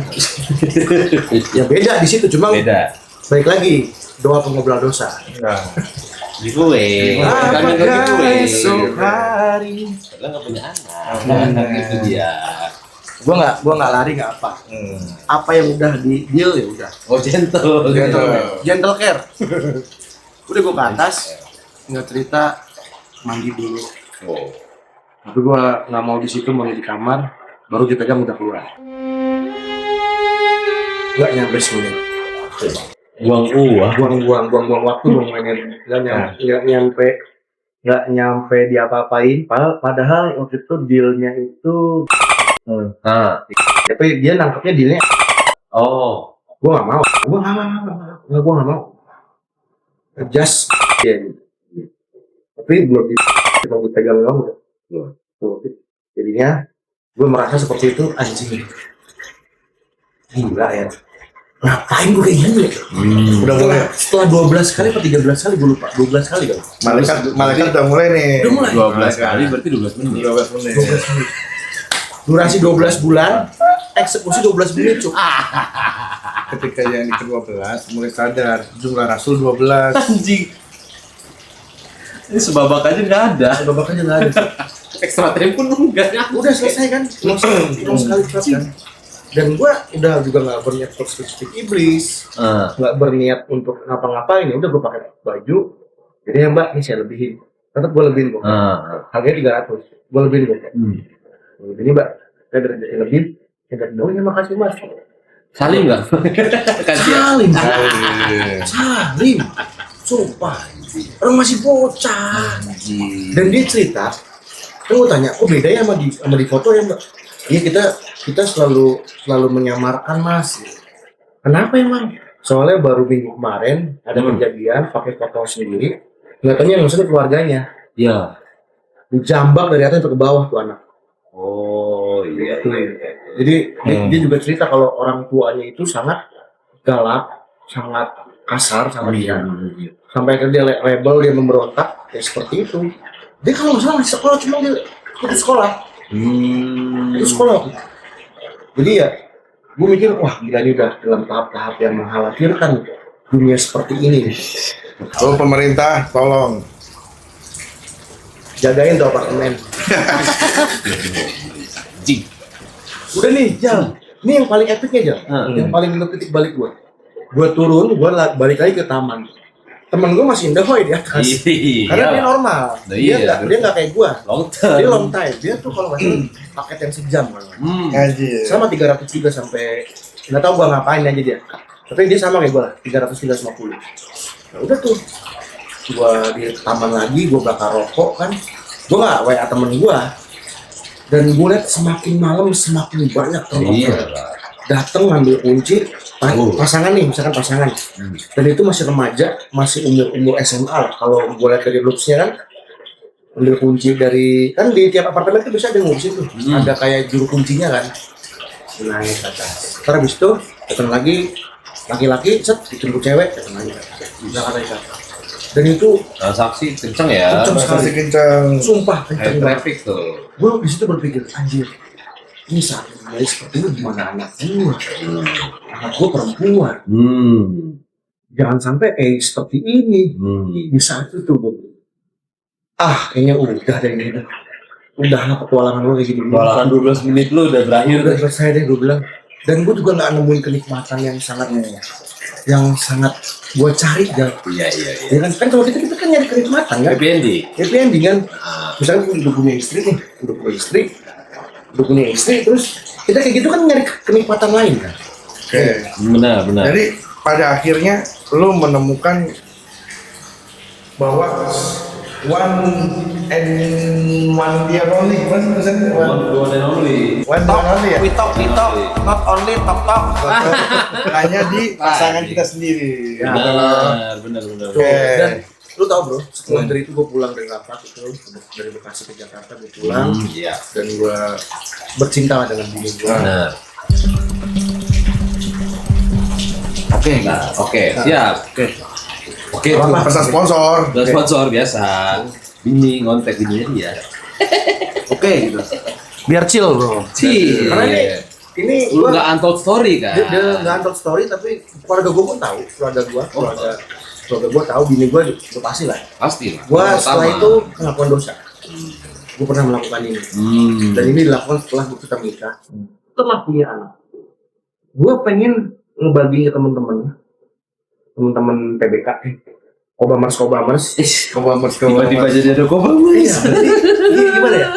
Ya beda di situ, cuma Beda. baik lagi doa pengobrol dosa. Giveaway. Esok hari. Karena nggak punya anak. Itu dia. Gua nggak lari nggak apa. Apa yang udah di deal ya udah. Oh Gentle care. Udah gua ke atas, nggak cerita, mandi dulu. Tapi gua nggak mau di situ, mau di kamar, baru dipegang udah keluar. Nggak nyampe 10 menit. Buang Buang waktu, buang mainin. Nggak nyampe diapa-apain. Padahal waktu itu dealnya itu. Tapi dia nangkepnya dealnya. Gua nggak mau. Gua nggak mau. Just tapi belum cuma gue pegang udah. Jadinya gue merasa seperti itu, anjing gila ya, ngapain gue kayak gini ya? Udah mulai setelah 12 kali atau 13 kali gue lupa, 12 kali kan Malaikat udah mulai nih. 12 kali berarti 12 menit. durasi 12 bulan eksekusi 12 menit cuk. Ketika yang ke-12 mulai sadar jumlah rasul 12. Anjing. Ini sebabak aja nggak ada. Babak aja nggak ada Cuk. Ekstra time pun enggak. Udah selesai kan, cuma sekali shot kan. Dan gua udah juga nggak berniat untuk spesifik iblis, nggak berniat untuk ngapa-ngapain. Ya udah gua pakai baju. Jadi ya mbak, ini saya lebihin. Tetap gua lebihin kok. Harganya 300. Gua lebihin kok. Ini mbak, saya dari lebih. Saya dari ya makasih mas. Salim nggak? Salim. Salim. Sumpah. Orang masih bocah. Dan dia cerita, kan gue tanya, kok bedanya sama di foto ya mbak? Iya kita selalu menyamarkan mas. Kenapa emang? Soalnya baru minggu kemarin ada kejadian pakai foto sendiri, kelihatannya yang maksudnya keluarganya. Iya. Dijambak dari atas ke bawah tuh anak. Oh iya. Jadi dia juga cerita kalau orang tuanya itu sangat galak, sangat kasar sama dia. Sampai akhirnya dia rebel, dia memberontak, ya seperti itu. Dia kalau nggak salah masih sekolah, cuma dia putus sekolah. Putus sekolah. Jadi ya, gue mikir, wah gila ini udah dalam tahap-tahap yang mengkhawatirkan dunia seperti ini. Oh pemerintah, tolong Jagain tuh apartemen. Jing. Udah nih, Jal. Ini yang paling epicnya, Jal. Yang paling titik balik gue. Gue turun, gue balik lagi ke taman. Temen gue masih indahoy di atas. Karena dia normal. Dia nggak kayak gue. Dia long time. Dia tuh kalau nggak salah paket yang sejam. Sama 300 juga sampai nggak tahu gue ngapain aja dia. Tapi dia sama kayak gue lah, 300-350. Nah, udah tuh. Gue di taman lagi, gue bakar rokok kan. Gue nggak WA temen gue. Dan gue liat semakin malam semakin banyak temen datang ngambil kunci. Pasangan nih, misalkan pasangan. Dan itu masih remaja, masih umur SMA lah. Kalau gue lihat dari looks-nya kan, ambil kunci dari, kan di tiap apartemen itu bisa ada kunci tuh. Ada kayak juru kuncinya kan. Naik ke atas. Terus habis itu, datang lagi, laki-laki, set, dijemput cewek, datang lagi. Jangan naik ke atas. Dan itu transaksi kenceng ya. kenceng sekali. kencang. Sumpah, kenceng banget. Traffic tuh. Gue di situ berpikir, anjir, ini saat mulai seperti ini gimana anak gue? Anak gue perempuan. Jangan sampai seperti ini. Di saat itu gue, kayaknya udah deh ini. Udah lah petualangan lo kayak gini. Petualangan 12 menit lu udah berakhir. Udah selesai deh gue bilang. Dan gue juga nggak nemuin kenikmatan yang sangat gue cari dan Iya. ya kan kalau kita kan nyari kenikmatan kan. Happy ending kan. Misalnya udah punya istri nih, udah punya istri, terus kita kayak gitu kan nyari kenikmatan lain kan. Oke. Benar. Jadi pada akhirnya lo menemukan bahwa one dia only, one and only. ya. We talk, not only talk. Hanya di pasangan kita sendiri. Benar. Oke. Dan lu tau bro, setelah dari itu gue pulang dari Lapak itu, dari Bekasi ke Jakarta gue pulang, dan gue bercinta lah dengan diri gue. Benar. Oke, siap. Oke, Pesan sponsor. udah sponsor biasa. Bini ngontek bininya dia. Oke, gitu. Biar chill bro. Karena ini lu nggak untold story kan? Dia nggak untold story, tapi keluarga gue pun tahu, keluarga gue tahu, bini gue udah pasti lah. Pasti lah. Gue setelah itu melakukan dosa. Gue pernah melakukan ini. Dan ini dilakukan setelah kita menikah. Setelah punya anak. Gue pengen ngebagi ke teman-teman PBK. Kobamers. Tiba-tiba jadi ada Kobamers. Iya, gimana ya?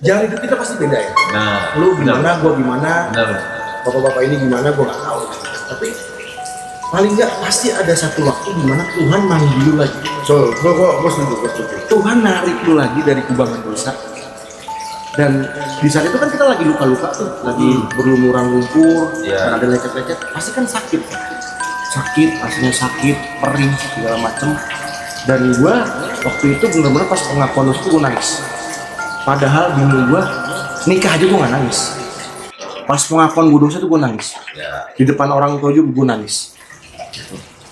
Jalan hidup kita pasti beda ya. Nah, lu gimana, gue gimana, benar. bapak-bapak ini gimana, gue nggak tahu. Tapi paling nggak pasti ada satu waktu di mana Tuhan manggil lu lagi. Gue setuju. Tuhan narik lu lagi dari kubangan dosa. Dan di saat itu kan kita lagi luka-luka tuh, lagi berlumuran lumpur, dan ada lecet-lecet, pasti kan sakit, aslinya sakit, perih segala macem. Dan gue waktu itu benar-benar pas pengakuan dosa gue nangis. Padahal bini gue nikah aja gue nggak nangis. Pas pengakuan gue dosa tuh gue nangis. Di depan orang tua juga gue nangis.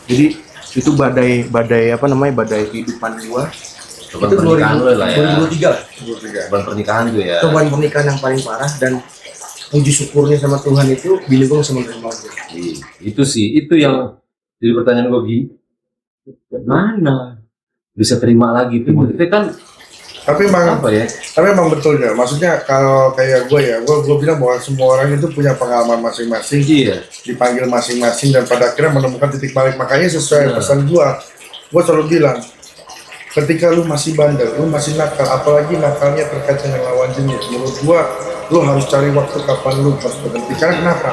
Jadi itu badai kehidupan gue. Itu pernikahan lu lah ya. 2023 lah. Bukan pernikahan juga ya. Itu bukan pernikahan yang paling parah, dan puji syukurnya sama Tuhan itu bini gue masih menerima gue. Itu sih, itu yang jadi pertanyaan gue, Gi. Mana bisa terima lagi tuh? Itu kan Tapi emang apa ya? Tapi emang betul ya, maksudnya kalau kayak gue ya, gue bilang bahwa semua orang itu punya pengalaman masing-masing, Iya. dipanggil masing-masing dan pada akhirnya menemukan titik balik. Makanya sesuai pesan gue selalu bilang, ketika lu masih bandel, lu masih nakal, apalagi nakalnya terkait dengan lawan jenis, menurut gue, lu harus cari waktu kapan lu harus berhenti. Karena kenapa?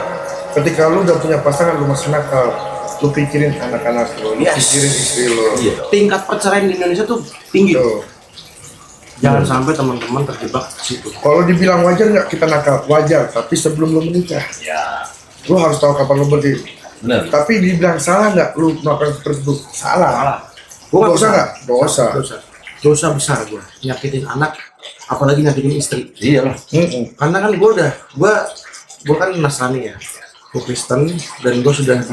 Ketika lu udah punya pasangan, lu masih nakal, lu pikirin anak-anak lu, pikirin istri lu. Iya. Tingkat perceraian di Indonesia tuh tinggi. Tuh. Jangan sampai teman-teman terjebak di situ. Kalau dibilang wajar nggak kita nakal, wajar. Tapi sebelum lu menikah, Ya. lu harus tahu kapan lu berhenti. Benar. Tapi dibilang salah nggak lu melakukan seperti itu? Salah. Gua Dosa nggak? Dosa. Dosa besar gue. Nyakitin anak, apalagi nyakitin istri. Iya lah. Karena kan gue kan Nasrani ya, gue Kristen, dan gue sudah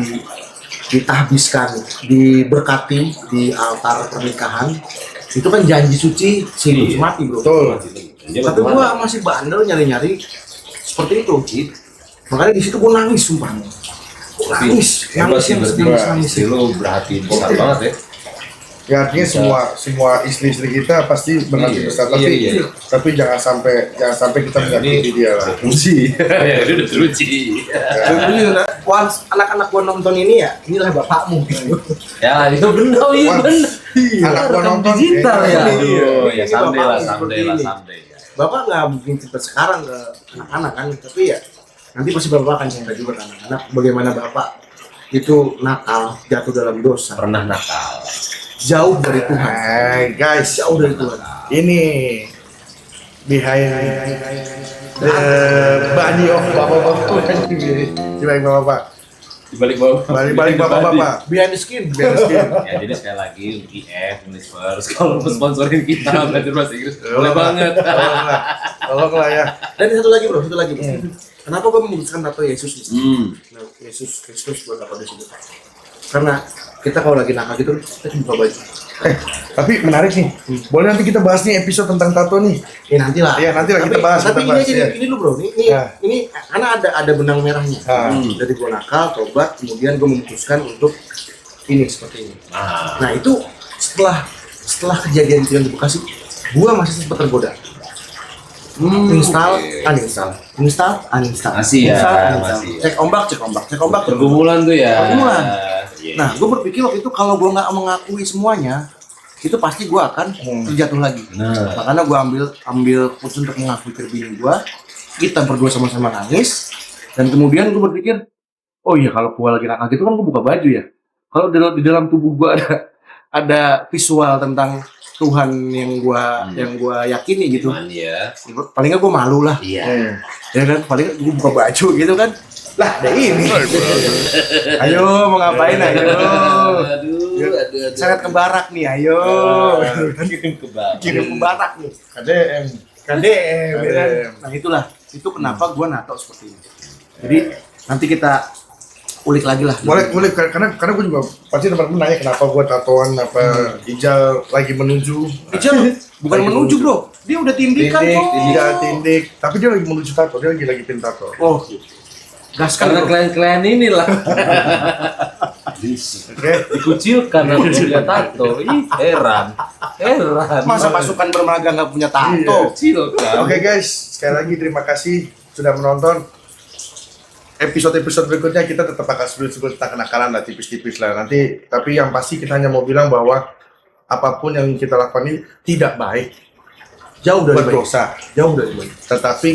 ditahbiskan, diberkati di altar pernikahan. Itu kan janji suci hidup mati, bro. Betul. Tapi gue masih bandel nyari-nyari seperti itu. Makanya di situ gue nangis, sumpah. Nangis yang sedih, nangis. Istri lu berhati besar banget ya. Ya artinya semua istri-istri kita pasti berhati Iya, besar. iya. Tapi jangan sampai kita menyakiti dia lah. Teruji. Ya udah teruji. Once anak-anak gue nonton ini ya, inilah bapakmu. Ya itu benar, iya Wah, benar. anak gua Rekam nonton, digital ya. iya. Aduh, ya Ini someday lah, bapaknya someday seperti lah, ini. someday. Bapak nggak mungkin cerita sekarang ke anak-anak kan, tapi ya nanti pasti bapak akan cerita juga ke anak-anak bagaimana bapak itu nakal, jatuh dalam dosa, Pernah nakal. jauh dari Tuhan. Guys, Jauh dari Tuhan. ini behind the body of bapak-bapak. Di balik bapak-bapak. Di balik bawah. Balik bapak-bapak. Behind the skin. Ya jadi sekali lagi untuk IF, Universe, kalau mau sponsorin kita belajar bahasa Inggris boleh banget. Tolonglah ya. Dan satu lagi bro, satu lagi. Kenapa gue memutuskan tato Yesus? Nah, Yesus Kristus gue dapat disebut. Karena kita kalau lagi nakal gitu, kita buka baju. Tapi menarik nih. Boleh nanti kita bahas nih episode tentang tato nih. Ya nantilah. Iya, nantilah kita bahas, Tapi kita bahas, ini ya. aja, ini lu bro, Ya. ini karena ada benang merahnya. Jadi gue nakal, tobat, kemudian gue memutuskan untuk ini seperti ini. Nah itu setelah kejadian itu yang di Bekasi, gue masih sempat tergoda. Uninstall. Masih ya, masih. Cek ombak. Pergumulan tuh ya. Pergumulan. Iya. Nah, gue berpikir waktu itu kalau gue nggak mengakui semuanya, itu pasti gue akan terjatuh lagi. Nah. Makanya gue ambil keputusan untuk mengakui kerbini gue. Kita berdua sama-sama nangis, dan kemudian gue berpikir, oh iya kalau gue lagi nakal gitu kan gue buka baju ya. Kalau di dalam tubuh gue ada visual tentang Tuhan yang gue yakini gitu. Ya. Paling nggak gue malu lah. Iya. Ya kan, paling gue buka baju gitu kan. Lah, ada ini. Ayo, mau ngapain ayo? Aduh. Sangat ke barak nih, ayo. Kirim ke barak. Kirim ke barak nih. KDM. KDM. Ya kan? Nah itulah, itu kenapa gue nato seperti ini. Jadi nanti kita ulik lagi lah. Boleh karena gue juga pasti teman-teman nanya kenapa gue tatoan apa Ijal lagi menuju. Ijal bukan menuju bro, dia udah tindikan kok. Tindik. Tapi dia lagi menuju tato, dia lagi pin tato. Oh, gas Karena bro. klien-klien inilah. Oke. Dikucilkan aku punya tato. Ih, heran. Masa pasukan bermaga nggak punya tato? Kucilkan. Oke guys, sekali lagi terima kasih sudah menonton. Episode-episode berikutnya kita tetap akan sebut tentang kenakalan lah, tipis-tipis lah nanti. Tapi yang pasti kita hanya mau bilang bahwa apapun yang kita lakukan ini tidak baik, Jauh dari baik. berdosa. Jauh dari baik. Tetapi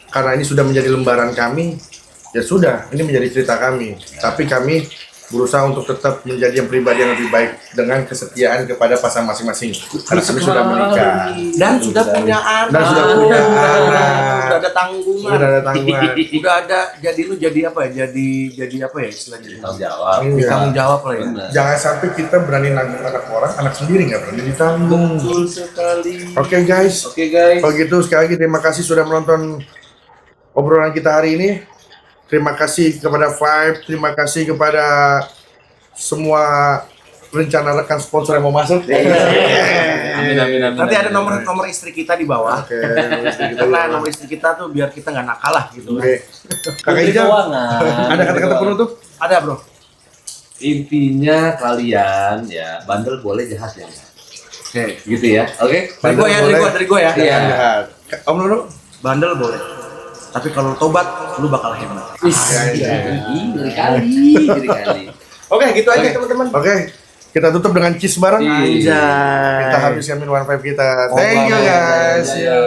karena ini sudah menjadi lembaran kami, ya sudah, ini menjadi cerita kami. Tapi kami berusaha untuk tetap menjadi yang pribadi yang lebih baik dengan kesetiaan kepada pasangan masing-masing. Karena kami sudah menikah Dan sudah punya anak. dan sudah punya anak, Udah ada tanggungan. sudah ada tanggungan. Udah ada, jadi apa ya? Jadi apa ya istilahnya? Tanggung jawab. Iya. Tanggung jawab lah ya. Benar. Jangan sampai kita berani nanggung anak orang, anak sendiri nggak berani ditanggung. Betul sekali. Oke guys, Oke guys. kalau gitu sekali lagi terima kasih sudah menonton obrolan kita hari ini. Terima kasih kepada Vibe, terima kasih kepada semua rencana rekan sponsor yang mau masuk. Amin, amin, amin. Nanti ada amin, amin. nomor istri kita di bawah. Oke. Karena nomor istri kita tuh biar kita nggak nakal lah gitu. Oke. Kakak Menteri Ijal, Keuangan. ada kata-kata penutup? Ada bro. Intinya kalian ya bandel boleh jahat ya. Oke. Gitu ya. Oke. Dari gue ya, dari gue ya. Iya. Jahat. Om Nono? Bandel boleh. Tapi kalau tobat, lu bakal hemat. Ngeri kali. Oke, gitu aja Oke. teman-teman. Oke, kita tutup dengan kiss bareng. Iya. Kita habiskan minuman 5 kita. Thank you guys. Iya.